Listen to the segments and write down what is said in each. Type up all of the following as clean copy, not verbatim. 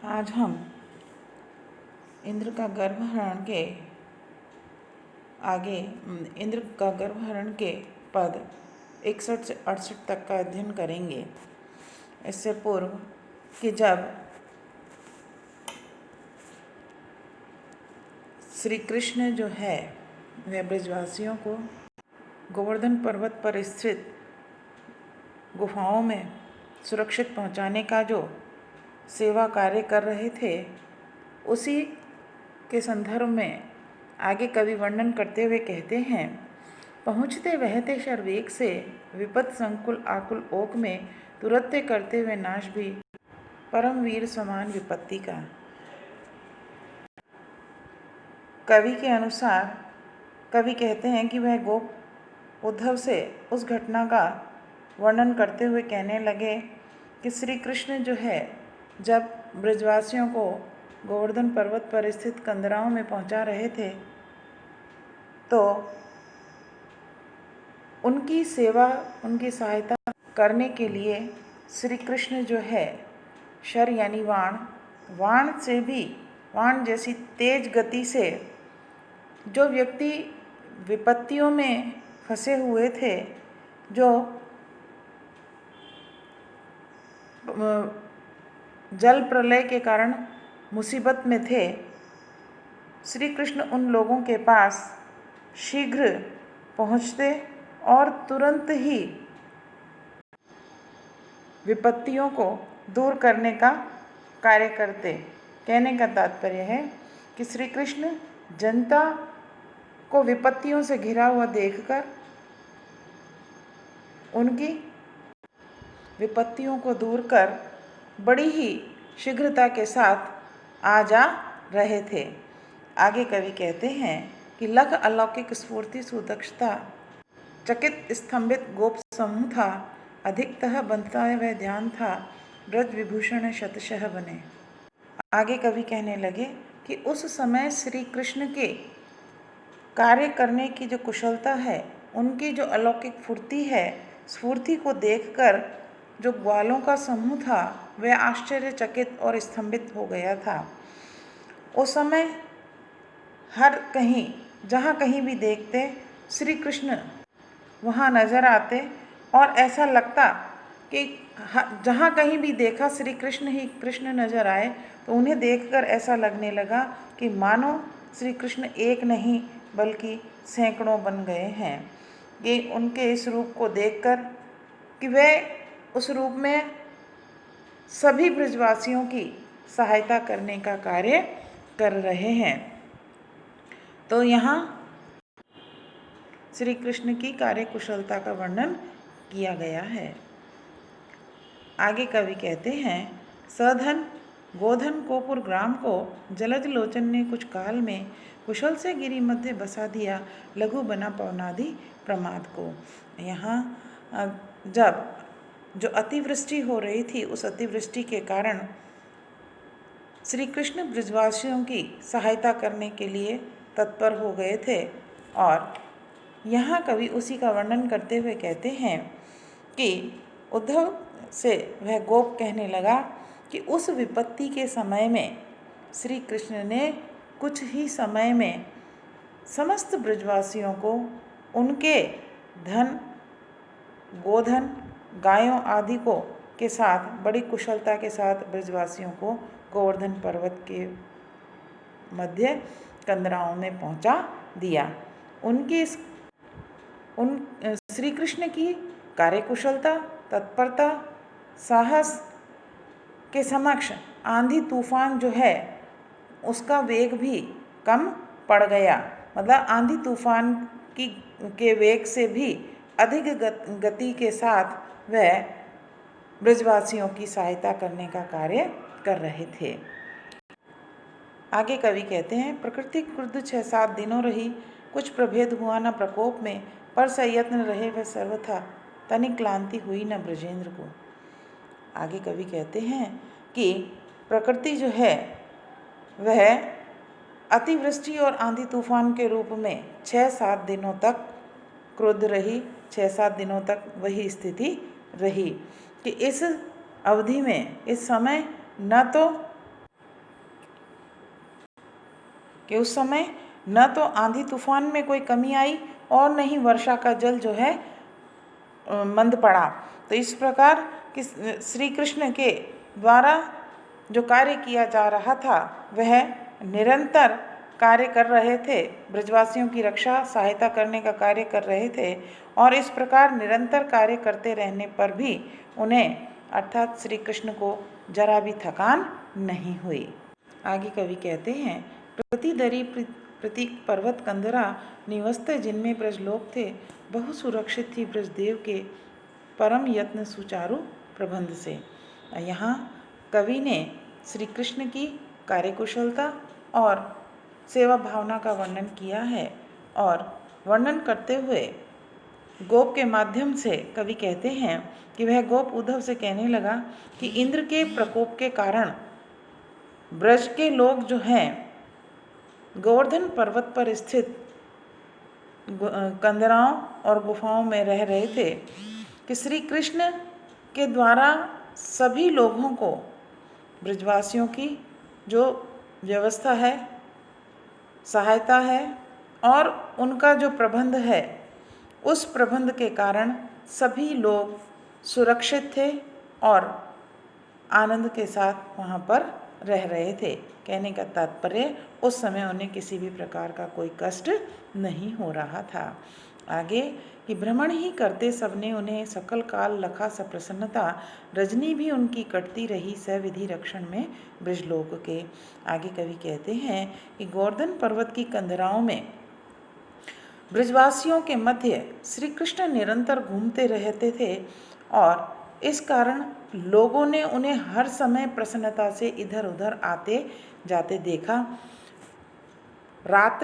आज हम इंद्र का गर्भहरण के आगे इंद्र का गर्भहरण के पद 61 से 68 तक का अध्ययन करेंगे। इससे पूर्व कि जब श्री कृष्ण जो है वह ब्रजवासियों को गोवर्धन पर्वत पर स्थित गुफाओं में सुरक्षित पहुंचाने का जो सेवा कार्य कर रहे थे, उसी के संदर्भ में आगे कवि वर्णन करते हुए कहते हैं, पहुँचते वहते शरवेग से विपद संकुल आकुल ओक में तुरत्य करते हुए नाश भी परम वीर समान विपत्ति का। कवि के अनुसार कवि कहते हैं कि वह गोप उद्धव से उस घटना का वर्णन करते हुए कहने लगे कि श्री कृष्ण जो है जब ब्रजवासियों को गोवर्धन पर्वत पर स्थित कंदराओं में पहुंचा रहे थे, तो उनकी सेवा उनकी सहायता करने के लिए श्री कृष्ण जो है शर यानी वाण से भी वाण जैसी तेज गति से जो व्यक्ति विपत्तियों में फंसे हुए थे, जो जल प्रलय के कारण मुसीबत में थे, श्री कृष्ण उन लोगों के पास शीघ्र पहुँचते और तुरंत ही विपत्तियों को दूर करने का कार्य करते। कहने का तात्पर्य है कि श्री कृष्ण जनता को विपत्तियों से घिरा हुआ देखकर उनकी विपत्तियों को दूर कर बड़ी ही शीघ्रता के साथ आ जा रहे थे। आगे कवि कहते हैं कि लख अलौकिक स्फूर्ति सुदक्षता चकित स्तंभित गोप समूह था, अधिकतः बनता वह ध्यान था, ब्रज विभूषण शतशः बने। आगे कवि कहने लगे कि उस समय श्री कृष्ण के कार्य करने की जो कुशलता है, उनकी जो अलौकिक फुर्ती है, स्फूर्ति को देखकर जो ग्वालों का समूह था वह आश्चर्यचकित और स्तंभित हो गया था। उस समय हर कहीं जहाँ कहीं भी देखते श्री कृष्ण वहाँ नज़र आते और ऐसा लगता कि जहाँ कहीं भी देखा श्री कृष्ण ही कृष्ण नज़र आए, तो उन्हें देखकर ऐसा लगने लगा कि मानो श्री कृष्ण एक नहीं बल्कि सैकड़ों बन गए हैं। ये उनके इस रूप को देखकर कि वे उस रूप में सभी ब्रजवासियों की सहायता करने का कार्य कर रहे हैं। तो यहाँ श्री कृष्ण की कार्य कुशलता का वर्णन किया गया है। आगे कवि कहते हैं, सधन गोधन कोपुर ग्राम को जलज लोचन ने कुछ काल में कुशल से गिरी मध्य बसा दिया, लघु बना पवनादि प्रमाद को। यहाँ जब जो अतिवृष्टि हो रही थी, उस अतिवृष्टि के कारण श्री कृष्ण ब्रजवासियों की सहायता करने के लिए तत्पर हो गए थे। और यहाँ कवि उसी का वर्णन करते हुए कहते हैं कि उद्धव से वह गोप कहने लगा कि उस विपत्ति के समय में श्री कृष्ण ने कुछ ही समय में समस्त ब्रजवासियों को उनके धन, गोधन, गायों आदि को के साथ बड़ी कुशलता के साथ ब्रजवासियों को गोवर्धन पर्वत के मध्य कंदराओं में पहुंचा दिया। उनकी श्री कृष्ण की कार्यकुशलता, तत्परता, साहस के समक्ष आंधी तूफान जो है उसका वेग भी कम पड़ गया। मतलब आंधी तूफान के वेग से भी अधिक गति के साथ वह ब्रजवासियों की सहायता करने का कार्य कर रहे थे। आगे कवि कहते हैं, प्रकृति क्रुद्ध 6-7 दिनों रही, कुछ प्रभेद हुआ न प्रकोप में, पर सयत्न रहे वह सर्वथा, तनिक क्लांति हुई न ब्रजेंद्र को। आगे कवि कहते हैं कि प्रकृति जो है वह अतिवृष्टि और आंधी तूफान के रूप में 6-7 दिनों तक क्रुद्ध रही। 6-7 दिनों तक वही स्थिति रही कि इस अवधि में, इस समय न तो कि उस समय न तो आंधी तूफान में कोई कमी आई और न ही वर्षा का जल जो है मंद पड़ा। तो इस प्रकार कि श्री कृष्ण के द्वारा जो कार्य किया जा रहा था वह निरंतर कार्य कर रहे थे, ब्रजवासियों की रक्षा सहायता करने का कार्य कर रहे थे। और इस प्रकार निरंतर कार्य करते रहने पर भी उन्हें अर्थात श्री कृष्ण को जरा भी थकान नहीं हुई। आगे कवि कहते हैं, प्रतिदरी प्रतीक पर्वत कंदरा निवसते जिनमें ब्रजलोक थे, बहु सुरक्षित थी ब्रजदेव के परम यत्न सुचारु प्रबंध से। यहाँ कवि ने श्री कृष्ण की कार्यकुशलता और सेवा भावना का वर्णन किया है। और वर्णन करते हुए गोप के माध्यम से कवि कहते हैं कि वह गोप उद्धव से कहने लगा कि इंद्र के प्रकोप के कारण ब्रज के लोग जो हैं गोवर्धन पर्वत पर स्थित कंदराओं और गुफाओं में रह रहे थे कि श्री कृष्ण के द्वारा सभी लोगों को, ब्रजवासियों की जो व्यवस्था है, सहायता है और उनका जो प्रबंध है, उस प्रबंध के कारण सभी लोग सुरक्षित थे और आनंद के साथ वहाँ पर रह रहे थे। कहने का तात्पर्य उस समय उन्हें किसी भी प्रकार का कोई कष्ट नहीं हो रहा था। आगे कि भ्रमण ही करते सबने उन्हें सकल काल लखा सप्रसन्नता, रजनी भी उनकी कटती रही सविधि रक्षण में ब्रजलोक के। आगे कवि कहते हैं कि गोवर्धन पर्वत की कंदराओं में ब्रजवासियों के मध्य श्री कृष्ण निरंतर घूमते रहते थे और इस कारण लोगों ने उन्हें हर समय प्रसन्नता से इधर उधर आते जाते देखा। रात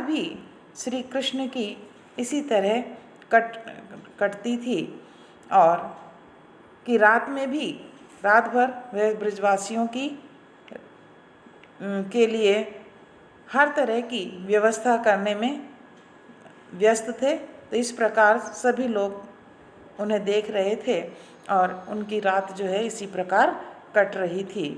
भी श्री कृष्ण की इसी तरह कटती थी और कि रात में भी रात भर वह ब्रजवासियों की के लिए हर तरह की व्यवस्था करने में व्यस्त थे। तो इस प्रकार सभी लोग उन्हें देख रहे थे और उनकी रात जो है इसी प्रकार कट रही थी।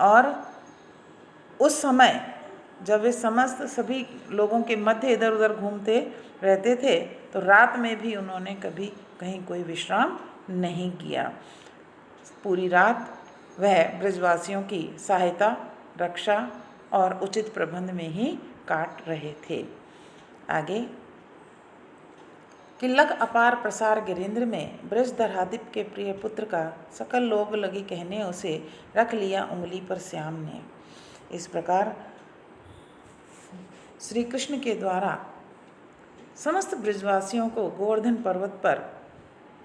और उस समय जब वे समस्त सभी लोगों के मध्य इधर उधर घूमते रहते थे तो रात में भी उन्होंने कभी कहीं कोई विश्राम नहीं किया। पूरी रात वह ब्रजवासियों की सहायता, रक्षा और उचित प्रबंध में ही काट रहे थे। आगे कि लख अपार प्रसार गिरेंद्र में ब्रजधराधिप के प्रिय पुत्र का सकल लोग लगे कहने उसे रख लिया उंगली पर श्याम ने। इस प्रकार श्री कृष्ण के द्वारा समस्त ब्रजवासियों को गोवर्धन पर्वत पर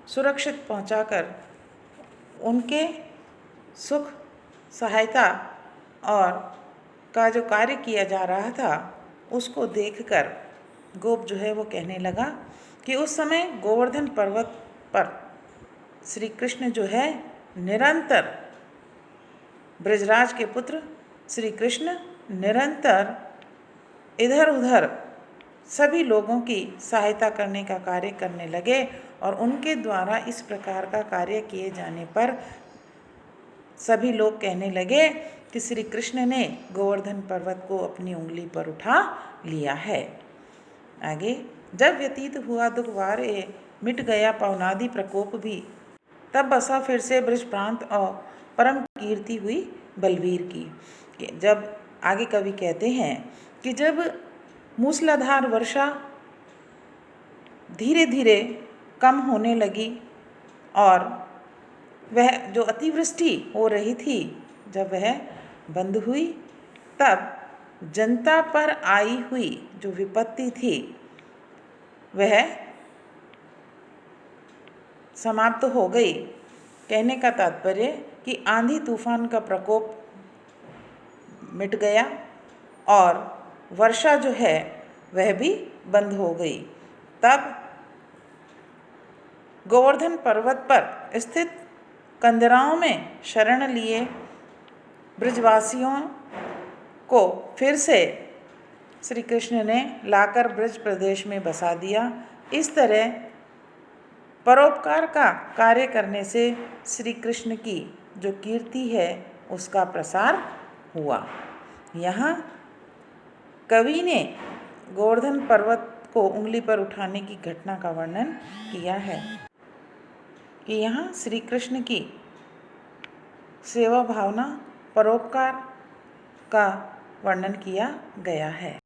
सुरक्षित पहुंचाकर उनके सुख, सहायता और का जो कार्य किया जा रहा था उसको देखकर गोप जो है वो कहने लगा कि उस समय गोवर्धन पर्वत पर श्री कृष्ण जो है निरंतर, ब्रजराज के पुत्र श्री कृष्ण निरंतर इधर उधर सभी लोगों की सहायता करने का कार्य करने लगे और उनके द्वारा इस प्रकार का कार्य किए जाने पर सभी लोग कहने लगे कि श्री कृष्ण ने गोवर्धन पर्वत को अपनी उंगली पर उठा लिया है। आगे जब व्यतीत हुआ दुख वारे मिट गया पवनादि प्रकोप भी, तब बसा फिर से ब्रज प्रांत और परम कीर्ति हुई बलवीर की। जब आगे कवि कहते हैं कि जब मूसलाधार वर्षा धीरे धीरे कम होने लगी और वह जो अतिवृष्टि हो रही थी जब वह बंद हुई, तब जनता पर आई हुई जो विपत्ति थी वह समाप्त हो गई। कहने का तात्पर्य कि आंधी तूफान का प्रकोप मिट गया और वर्षा जो है वह भी बंद हो गई। तब गोवर्धन पर्वत पर स्थित कंदराओं में शरण लिए ब्रजवासियों को फिर से श्री कृष्ण ने लाकर ब्रज प्रदेश में बसा दिया। इस तरह परोपकार का कार्य करने से श्री कृष्ण की जो कीर्ति है उसका प्रसार हुआ। यहाँ कवि ने गोवर्धन पर्वत को उंगली पर उठाने की घटना का वर्णन किया है कि यहाँ श्री कृष्ण की सेवा भावना, परोपकार का वर्णन किया गया है।